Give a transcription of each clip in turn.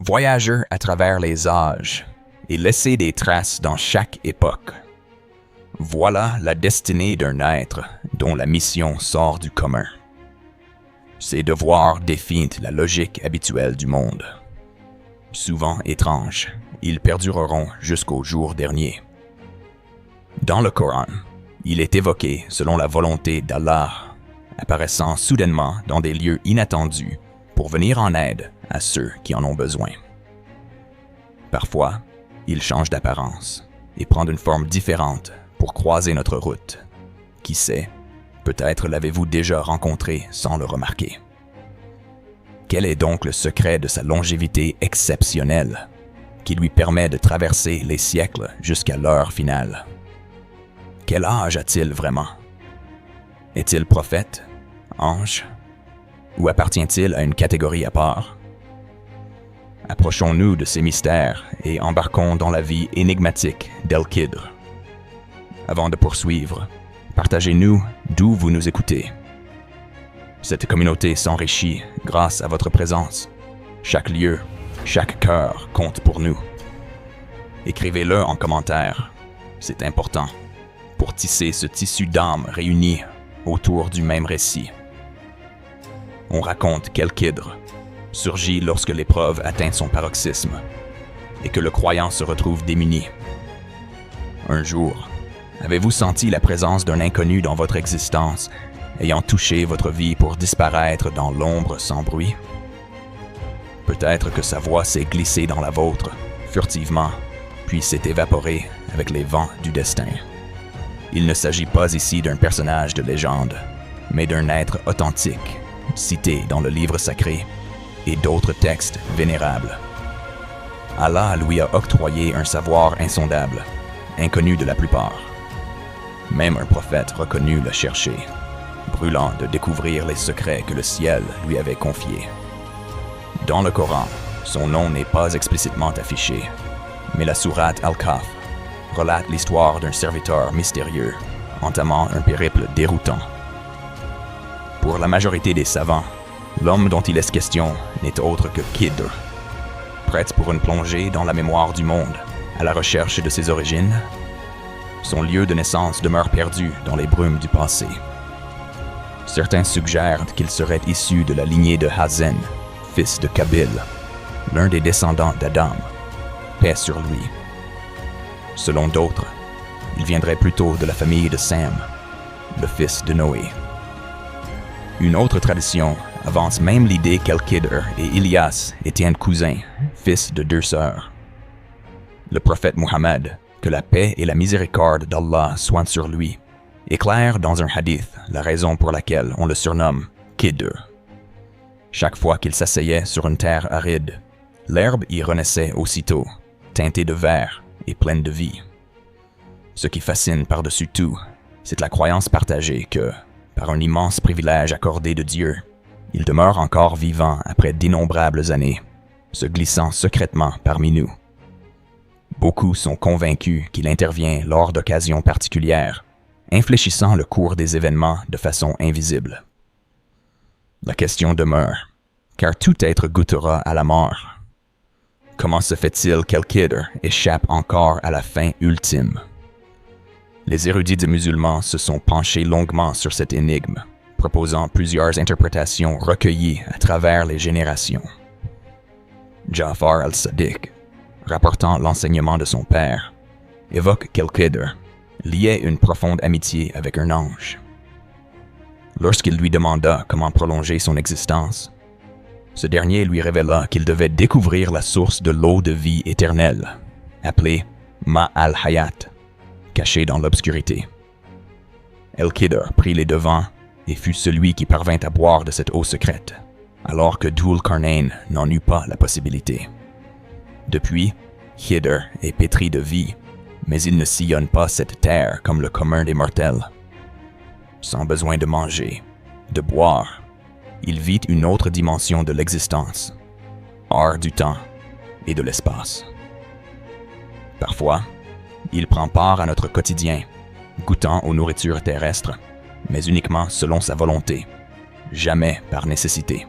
Voyageur à travers les âges et laisser des traces dans chaque époque. Voilà la destinée d'un être dont la mission sort du commun. Ses devoirs défient la logique habituelle du monde. Souvent étranges, ils perdureront jusqu'au jour dernier. Dans le Coran, il est évoqué selon la volonté d'Allah, apparaissant soudainement dans des lieux inattendus pour venir en aide à ceux qui en ont besoin. Parfois, il change d'apparence et prend une forme différente pour croiser notre route. Qui sait, peut-être l'avez-vous déjà rencontré sans le remarquer. Quel est donc le secret de sa longévité exceptionnelle qui lui permet de traverser les siècles jusqu'à l'heure finale? Quel âge a-t-il vraiment? Est-il prophète, ange, ou appartient-il à une catégorie à part? Approchons-nous de ces mystères et embarquons dans la vie énigmatique d'El-Kidr. Avant de poursuivre, partagez-nous d'où vous nous écoutez. Cette communauté s'enrichit grâce à votre présence. Chaque lieu, chaque cœur compte pour nous. Écrivez-le en commentaire, c'est important, pour tisser ce tissu d'âmes réunies autour du même récit. On raconte qu'El-Kidr surgit lorsque l'épreuve atteint son paroxysme et que le croyant se retrouve démuni. Un jour, avez-vous senti la présence d'un inconnu dans votre existence, ayant touché votre vie pour disparaître dans l'ombre sans bruit? Peut-être que sa voix s'est glissée dans la vôtre, furtivement, puis s'est évaporée avec les vents du destin. Il ne s'agit pas ici d'un personnage de légende, mais d'un être authentique, cité dans le livre sacré et d'autres textes vénérables. Allah lui a octroyé un savoir insondable, inconnu de la plupart. Même un prophète reconnu l'a cherché, brûlant de découvrir les secrets que le ciel lui avait confiés. Dans le Coran, son nom n'est pas explicitement affiché, mais la sourate Al-Kahf relate l'histoire d'un serviteur mystérieux entamant un périple déroutant. Pour la majorité des savants, l'homme dont il est question n'est autre que Kidr. Prête pour une plongée dans la mémoire du monde, à la recherche de ses origines, son lieu de naissance demeure perdu dans les brumes du passé. Certains suggèrent qu'il serait issu de la lignée de Hazen, fils de Kabil, l'un des descendants d'Adam, paix sur lui. Selon d'autres, il viendrait plutôt de la famille de Sam, le fils de Noé. Une autre tradition avance même l'idée qu'El-Kidr et Ilias étaient un cousin, fils de deux sœurs. Le prophète Muhammad, que la paix et la miséricorde d'Allah soient sur lui, éclaire dans un hadith la raison pour laquelle on le surnomme Kidr. Chaque fois qu'il s'asseyait sur une terre aride, l'herbe y renaissait aussitôt, teintée de vert et pleine de vie. Ce qui fascine par-dessus tout, c'est la croyance partagée que, par un immense privilège accordé de Dieu, il demeure encore vivant après d'innombrables années, se glissant secrètement parmi nous. Beaucoup sont convaincus qu'il intervient lors d'occasions particulières, infléchissant le cours des événements de façon invisible. La question demeure, car tout être goûtera à la mort. Comment se fait-il qu'El-Kidr échappe encore à la fin ultime? Les érudits musulmans se sont penchés longuement sur cette énigme, proposant plusieurs interprétations recueillies à travers les générations. Ja'far al-Sadiq, rapportant l'enseignement de son père, évoque qu'El-Kidr liait une profonde amitié avec un ange. Lorsqu'il lui demanda comment prolonger son existence, ce dernier lui révéla qu'il devait découvrir la source de l'eau de vie éternelle, appelée Ma al-Hayat, cachée dans l'obscurité. El-Kidr prit les devants et fut celui qui parvint à boire de cette eau secrète, alors que Dhul-Qarnayn n'en eut pas la possibilité. Depuis, Kidr est pétri de vie, mais il ne sillonne pas cette terre comme le commun des mortels. Sans besoin de manger, de boire, il vit une autre dimension de l'existence, hors du temps et de l'espace. Parfois, il prend part à notre quotidien, goûtant aux nourritures terrestres, mais uniquement selon sa volonté, jamais par nécessité.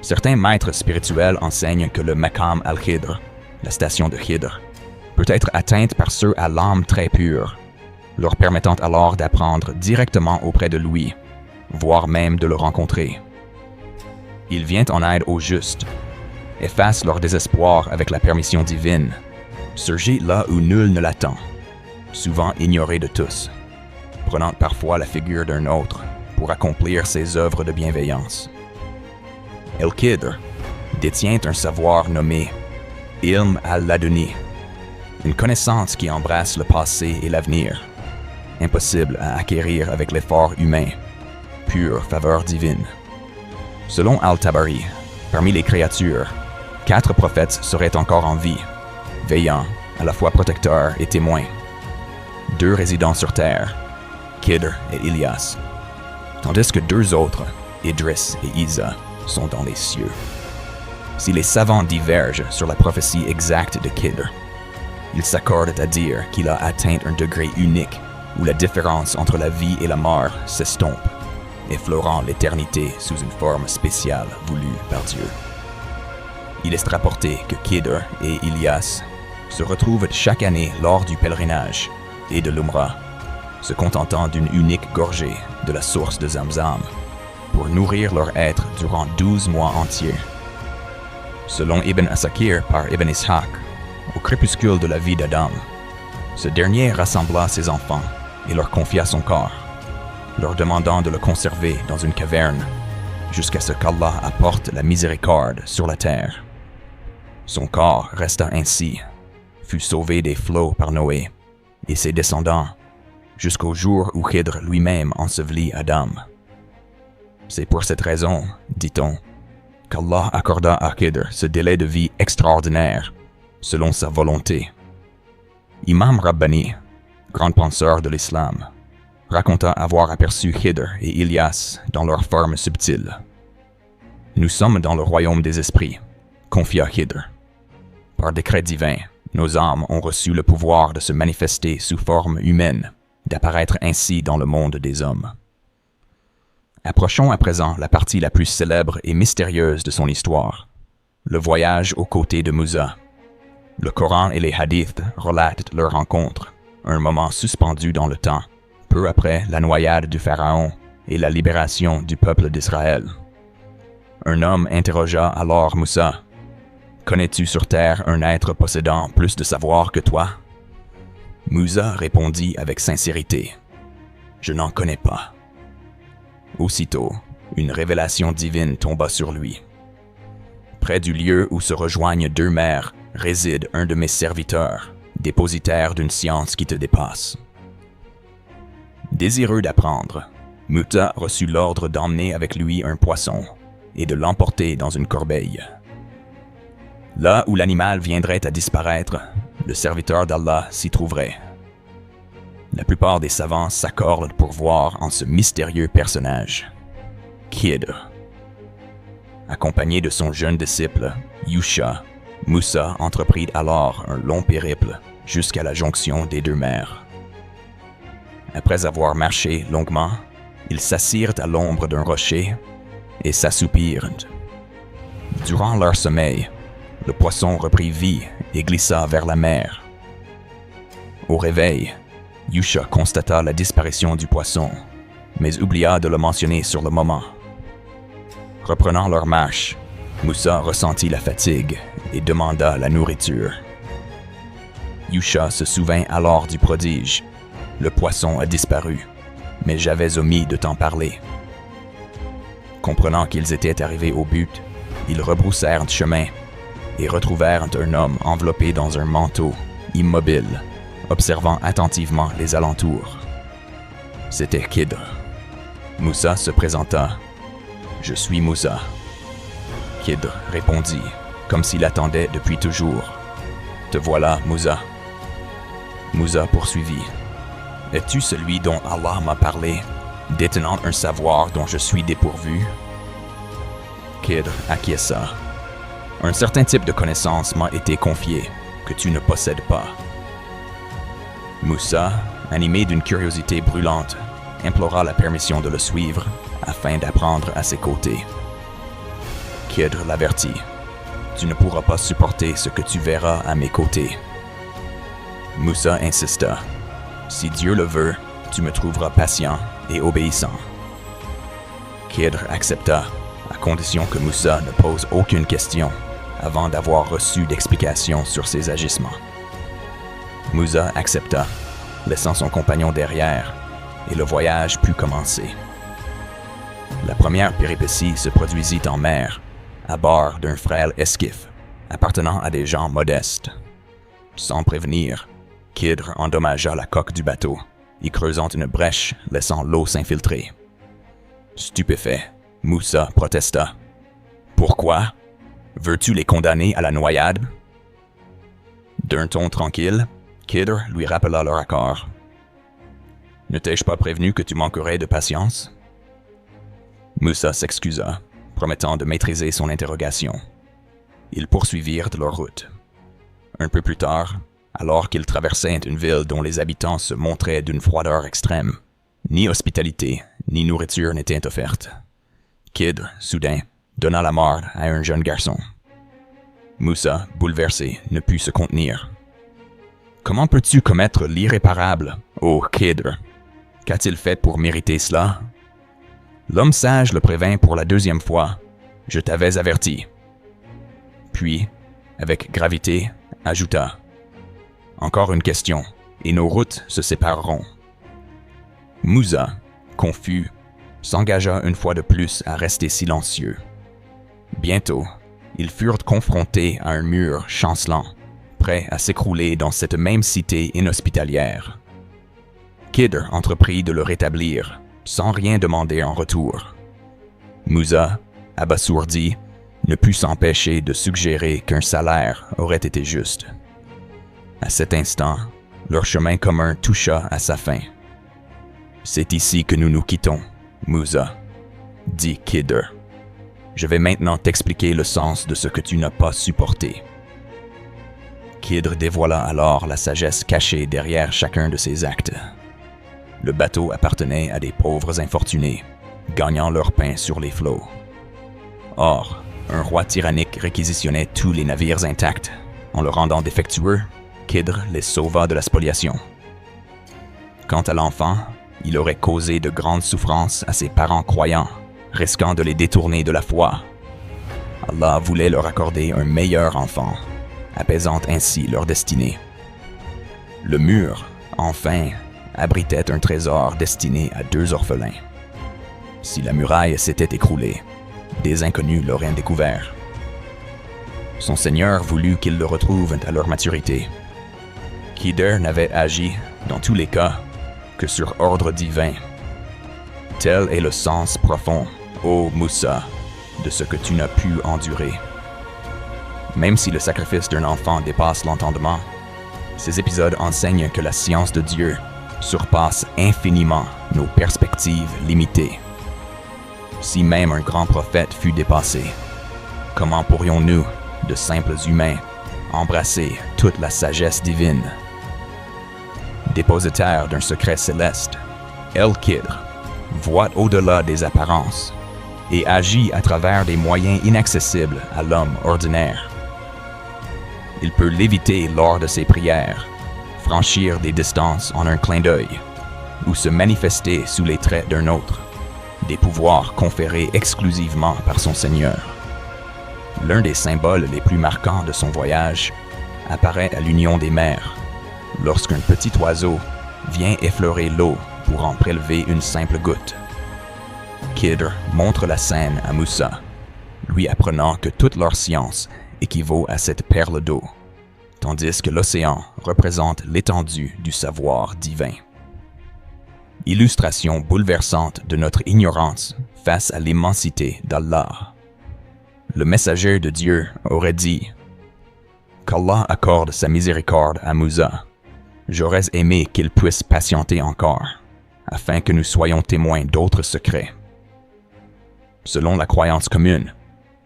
Certains maîtres spirituels enseignent que le Maqam al-Khidr, la station de Khidr, peut être atteinte par ceux à l'âme très pure, leur permettant alors d'apprendre directement auprès de lui, voire même de le rencontrer. Il vient en aide aux justes, efface leur désespoir avec la permission divine, surgit là où nul ne l'attend, souvent ignoré de tous, prenant parfois la figure d'un autre pour accomplir ses œuvres de bienveillance. El-Khidr détient un savoir nommé Ilm al-Laduni, une connaissance qui embrasse le passé et l'avenir, impossible à acquérir avec l'effort humain, pure faveur divine. Selon Al-Tabari, parmi les créatures, 4 prophètes seraient encore en vie, veillants, à la fois protecteurs et témoins. 2 résidant sur terre, Khidr et Ilyas, tandis que 2 autres, Idris et Isa, sont dans les cieux. Si les savants divergent sur la prophétie exacte de Khidr, ils s'accordent à dire qu'il a atteint un degré unique où la différence entre la vie et la mort s'estompe, effleurant l'éternité sous une forme spéciale voulue par Dieu. Il est rapporté que Khidr et Ilyas se retrouvent chaque année lors du pèlerinage et de l'Umrah, se contentant d'une unique gorgée de la source de Zamzam pour nourrir leur être durant 12 mois entiers. Selon Ibn Asakir par Ibn Ishaq, au crépuscule de la vie d'Adam, ce dernier rassembla ses enfants et leur confia son corps, leur demandant de le conserver dans une caverne jusqu'à ce qu'Allah apporte la miséricorde sur la terre. Son corps resta ainsi, fut sauvé des flots par Noé et ses descendants, jusqu'au jour où Khidr lui-même ensevelit Adam. C'est pour cette raison, dit-on, qu'Allah accorda à Khidr ce délai de vie extraordinaire, selon sa volonté. Imam Rabbani, grand penseur de l'islam, raconta avoir aperçu Khidr et Ilyas dans leur forme subtile. Nous sommes dans le royaume des esprits, confia Khidr. Par décret divin, nos âmes ont reçu le pouvoir de se manifester sous forme humaine, d'apparaître ainsi dans le monde des hommes. Approchons à présent la partie la plus célèbre et mystérieuse de son histoire, le voyage aux côtés de Moussa. Le Coran et les hadiths relatent leur rencontre, un moment suspendu dans le temps, peu après la noyade du Pharaon et la libération du peuple d'Israël. Un homme interrogea alors Moussa. « Connais-tu sur terre un être possédant plus de savoir que toi ?» Moussa répondit avec sincérité. « Je n'en connais pas. » Aussitôt, une révélation divine tomba sur lui. « Près du lieu où se rejoignent 2 mers réside un de mes serviteurs, dépositaire d'une science qui te dépasse. » Désireux d'apprendre, Moussa reçut l'ordre d'emmener avec lui un poisson et de l'emporter dans une corbeille. Là où l'animal viendrait à disparaître, le serviteur d'Allah s'y trouverait. La plupart des savants s'accordent pour voir en ce mystérieux personnage, Khidr. Accompagné de son jeune disciple, Yusha, Moussa entreprit alors un long périple jusqu'à la jonction des 2 mers. Après avoir marché longuement, ils s'assirent à l'ombre d'un rocher et s'assoupirent. Durant leur sommeil, le poisson reprit vie et glissa vers la mer. Au réveil, Yusha constata la disparition du poisson, mais oublia de le mentionner sur le moment. Reprenant leur marche, Moussa ressentit la fatigue et demanda la nourriture. Yusha se souvint alors du prodige. Le poisson a disparu, mais j'avais omis de t'en parler. Comprenant qu'ils étaient arrivés au but, ils rebroussèrent chemin et retrouvèrent un homme enveloppé dans un manteau, immobile, observant attentivement les alentours. C'était Khidr. Moussa se présenta. « Je suis Moussa. » Khidr répondit, comme s'il attendait depuis toujours. « Te voilà, Moussa. » Moussa poursuivit. « Es-tu celui dont Allah m'a parlé, détenant un savoir dont je suis dépourvu ?» Khidr acquiesça. « Un certain type de connaissance m'a été confié, que tu ne possèdes pas. » Moussa, animé d'une curiosité brûlante, implora la permission de le suivre afin d'apprendre à ses côtés. Kidr l'avertit. Tu ne pourras pas supporter ce que tu verras à mes côtés. Moussa insista. Si Dieu le veut, tu me trouveras patient et obéissant. Kidr accepta, à condition que Moussa ne pose aucune question avant d'avoir reçu d'explications sur ses agissements. Moussa accepta, laissant son compagnon derrière, et le voyage put commencer. La première péripétie se produisit en mer, à bord d'un frêle esquif, appartenant à des gens modestes. Sans prévenir, Kidr endommagea la coque du bateau, y creusant une brèche, laissant l'eau s'infiltrer. Stupéfait, Moussa protesta. « Pourquoi? Veux-tu les condamner à la noyade? » D'un ton tranquille, Kidr lui rappela leur accord. « Ne t'ai-je pas prévenu que tu manquerais de patience? » Moussa s'excusa, promettant de maîtriser son interrogation. Ils poursuivirent leur route. Un peu plus tard, alors qu'ils traversaient une ville dont les habitants se montraient d'une froideur extrême, ni hospitalité, ni nourriture n'étaient offertes. Kidr, soudain, donna la mort à un jeune garçon. Moussa, bouleversé, ne put se contenir. « Comment peux-tu commettre l'irréparable, ô Kidr? Qu'a-t-il fait pour mériter cela? » L'homme sage le prévint pour la deuxième fois. « Je t'avais averti. » Puis, avec gravité, ajouta. « Encore une question, et nos routes se sépareront. » Moussa, confus, s'engagea une fois de plus à rester silencieux. Bientôt, ils furent confrontés à un mur chancelant, prêt à s'écrouler dans cette même cité inhospitalière. Kidr entreprit de le rétablir, sans rien demander en retour. Moussa, abasourdi, ne put s'empêcher de suggérer qu'un salaire aurait été juste. À cet instant, leur chemin commun toucha à sa fin. « C'est ici que nous nous quittons, Moussa, » dit Kidr. « Je vais maintenant t'expliquer le sens de ce que tu n'as pas supporté. » Kidr dévoila alors la sagesse cachée derrière chacun de ses actes. Le bateau appartenait à des pauvres infortunés, gagnant leur pain sur les flots. Or, un roi tyrannique réquisitionnait tous les navires intacts. En le rendant défectueux, Kidr les sauva de la spoliation. Quant à l'enfant, il aurait causé de grandes souffrances à ses parents croyants, risquant de les détourner de la foi. Allah voulait leur accorder un meilleur enfant, apaisant ainsi leur destinée. Le mur, enfin, abritait un trésor destiné à 2 orphelins. Si la muraille s'était écroulée, des inconnus l'auraient découvert. Son seigneur voulut qu'ils le retrouvent à leur maturité. Kidr n'avait agi, dans tous les cas, que sur ordre divin. Tel est le sens profond, ô Moussa, de ce que tu n'as pu endurer. Même si le sacrifice d'un enfant dépasse l'entendement, ces épisodes enseignent que la science de Dieu surpasse infiniment nos perspectives limitées. Si même un grand prophète fut dépassé, comment pourrions-nous, de simples humains, embrasser toute la sagesse divine? Dépositaire d'un secret céleste, El-Kidr voit au-delà des apparences et agit à travers des moyens inaccessibles à l'homme ordinaire. Il peut léviter lors de ses prières, franchir des distances en un clin d'œil, ou se manifester sous les traits d'un autre, des pouvoirs conférés exclusivement par son Seigneur. L'un des symboles les plus marquants de son voyage apparaît à l'union des mers, lorsqu'un petit oiseau vient effleurer l'eau pour en prélever une simple goutte. Kidr montre la scène à Moussa, lui apprenant que toute leur science équivaut à cette perle d'eau, tandis que l'océan représente l'étendue du savoir divin. Illustration bouleversante de notre ignorance face à l'immensité d'Allah. Le messager de Dieu aurait dit « Qu'Allah accorde sa miséricorde à Moussa. J'aurais aimé qu'il puisse patienter encore, afin que nous soyons témoins d'autres secrets. » Selon la croyance commune,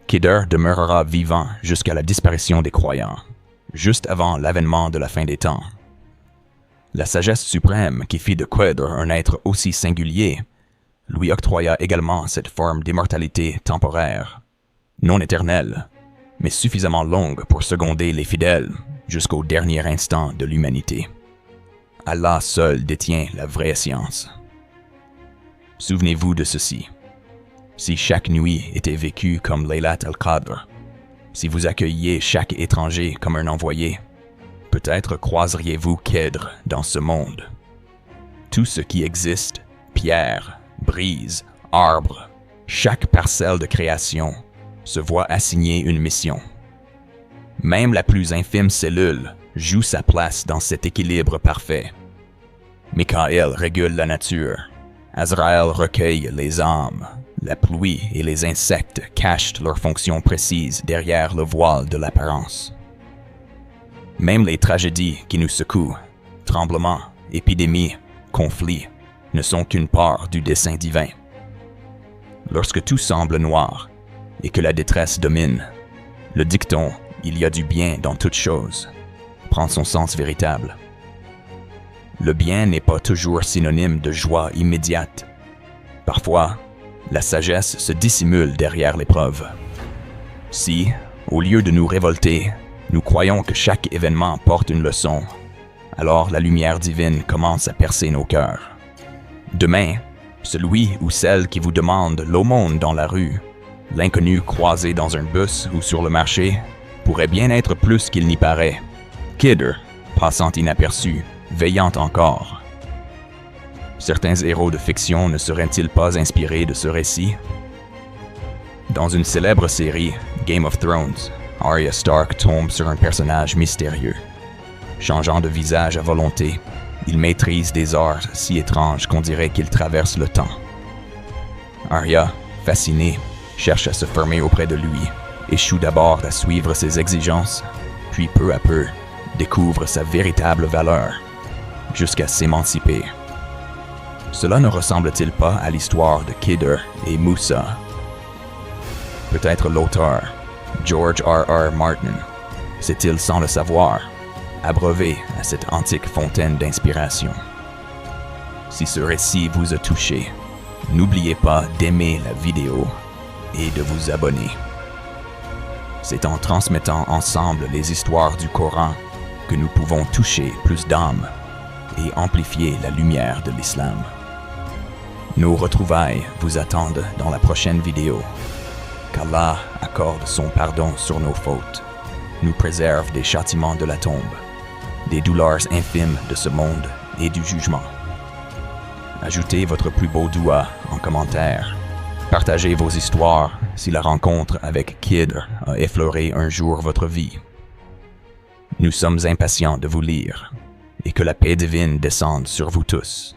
Kidr demeurera vivant jusqu'à la disparition des croyants, juste avant l'avènement de la fin des temps. La sagesse suprême qui fit de Kidr un être aussi singulier lui octroya également cette forme d'immortalité temporaire, non éternelle, mais suffisamment longue pour seconder les fidèles jusqu'au dernier instant de l'humanité. Allah seul détient la vraie science. Souvenez-vous de ceci. Si chaque nuit était vécue comme Laylat al-Qadr, si vous accueilliez chaque étranger comme un envoyé, peut-être croiseriez-vous Khidr dans ce monde. Tout ce qui existe, pierre, brise, arbre, chaque parcelle de création, se voit assigner une mission. Même la plus infime cellule joue sa place dans cet équilibre parfait. Mikaël régule la nature, Azraël recueille les âmes, la pluie et les insectes cachent leurs fonctions précises derrière le voile de l'apparence. Même les tragédies qui nous secouent, tremblements, épidémies, conflits, ne sont qu'une part du dessein divin. Lorsque tout semble noir et que la détresse domine, le dicton « il y a du bien dans toute chose » prend son sens véritable. Le bien n'est pas toujours synonyme de joie immédiate. Parfois, la sagesse se dissimule derrière l'épreuve. Si, au lieu de nous révolter, nous croyons que chaque événement porte une leçon, alors la lumière divine commence à percer nos cœurs. Demain, celui ou celle qui vous demande l'aumône dans la rue, l'inconnu croisé dans un bus ou sur le marché, pourrait bien être plus qu'il n'y paraît. Khidr, passant inaperçu, veillant encore. Certains héros de fiction ne seraient-ils pas inspirés de ce récit? Dans une célèbre série, Game of Thrones, Arya Stark tombe sur un personnage mystérieux. Changeant de visage à volonté, il maîtrise des arts si étranges qu'on dirait qu'il traverse le temps. Arya, fascinée, cherche à se fermer auprès de lui, échoue d'abord à suivre ses exigences, puis peu à peu, découvre sa véritable valeur, jusqu'à s'émanciper. Cela ne ressemble-t-il pas à l'histoire de Khidr et Moussa? Peut-être l'auteur, George R.R. Martin, s'est-il sans le savoir, abreuvé à cette antique fontaine d'inspiration. Si ce récit vous a touché, n'oubliez pas d'aimer la vidéo et de vous abonner. C'est en transmettant ensemble les histoires du Coran que nous pouvons toucher plus d'âmes et amplifier la lumière de l'islam. Nos retrouvailles vous attendent dans la prochaine vidéo. Qu'Allah accorde son pardon sur nos fautes, nous préserve des châtiments de la tombe, des douleurs infimes de ce monde et du jugement. Ajoutez votre plus beau doua en commentaire. Partagez vos histoires si la rencontre avec Khidr a effleuré un jour votre vie. Nous sommes impatients de vous lire et que la paix divine descende sur vous tous.